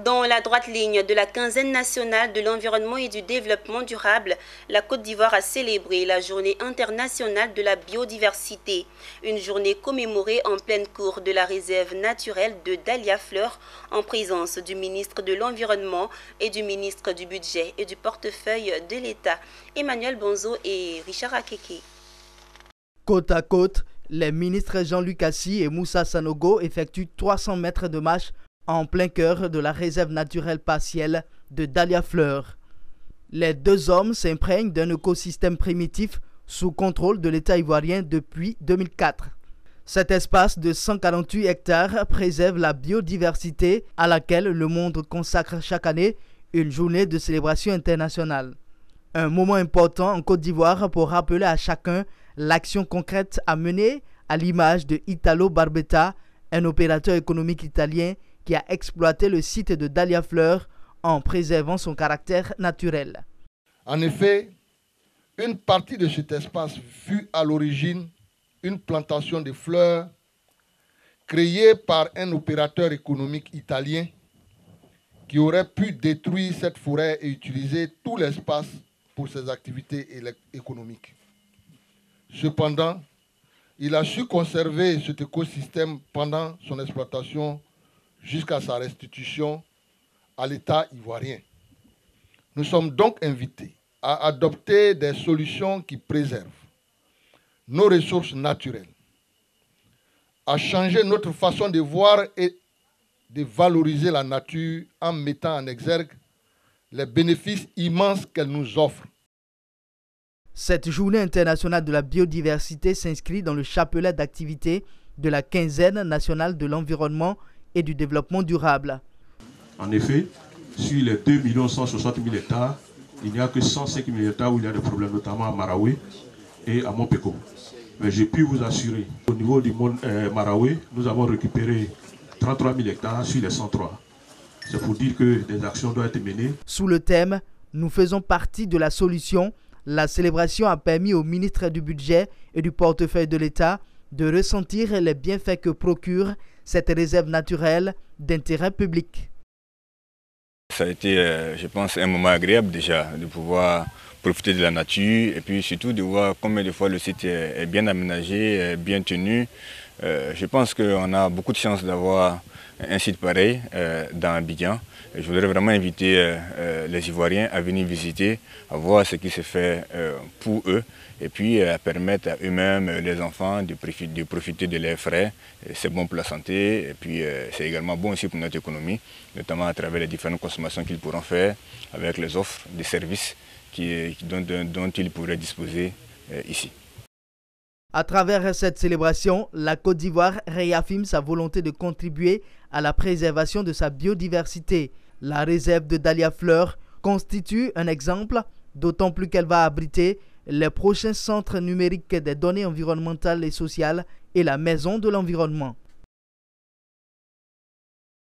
Dans la droite ligne de la quinzaine nationale de l'environnement et du développement durable, la Côte d'Ivoire a célébré la Journée internationale de la biodiversité, une journée commémorée en pleine cour de la réserve naturelle de Dahlia Fleur en présence du ministre de l'Environnement et du ministre du Budget et du portefeuille de l'État, Emmanuel Bonzo et Richard Akeke. Côte à côte, les ministres Jean-Luc Assi et Moussa Sanogo effectuent 300 mètres de marche en plein cœur de la réserve naturelle partielle de Dahlia Fleur. Les deux hommes s'imprègnent d'un écosystème primitif sous contrôle de l'État ivoirien depuis 2004. Cet espace de 148 hectares préserve la biodiversité à laquelle le monde consacre chaque année une journée de célébration internationale. Un moment important en Côte d'Ivoire pour rappeler à chacun l'action concrète à mener à l'image de Italo Barbetta, un opérateur économique italien qui a exploité le site de Dahlia Fleur en préservant son caractère naturel. En effet, une partie de cet espace fut à l'origine une plantation de fleurs créée par un opérateur économique italien qui aurait pu détruire cette forêt et utiliser tout l'espace pour ses activités économiques. Cependant, il a su conserver cet écosystème pendant son exploitation jusqu'à sa restitution à l'État ivoirien. Nous sommes donc invités à adopter des solutions qui préservent nos ressources naturelles, à changer notre façon de voir et de valoriser la nature en mettant en exergue les bénéfices immenses qu'elle nous offre. Cette journée internationale de la biodiversité s'inscrit dans le chapelet d'activités de la quinzaine nationale de l'environnement et du développement durable. En effet, sur les 2 160 000 hectares, il n'y a que 105 000 hectares où il y a des problèmes, notamment à Maraoué et à Montpeko. Mais je puis vous assurer, au niveau du monde Maraoué, nous avons récupéré 33 000 hectares sur les 103. C'est pour dire que des actions doivent être menées. Sous le thème « Nous faisons partie de la solution », la célébration a permis au ministre du Budget et du portefeuille de l'État de ressentir les bienfaits que procure cette réserve naturelle d'intérêt public. Ça a été, je pense, un moment agréable déjà de pouvoir profiter de la nature et puis surtout de voir combien de fois le site est bien aménagé, bien tenu. Je pense qu'on a beaucoup de chance d'avoir un site pareil dans Abidjan. Je voudrais vraiment inviter les Ivoiriens à venir visiter, à voir ce qui se fait pour eux et puis à permettre à eux-mêmes, les enfants, de profiter de leurs frais. C'est bon pour la santé et puis c'est également bon aussi pour notre économie, notamment à travers les différentes consommations qu'ils pourront faire avec les offres de services dont ils pourraient disposer ici. À travers cette célébration, la Côte d'Ivoire réaffirme sa volonté de contribuer à la préservation de sa biodiversité. La réserve de Dahlia Fleur constitue un exemple, d'autant plus qu'elle va abriter les prochains centres numériques des données environnementales et sociales et la Maison de l'environnement.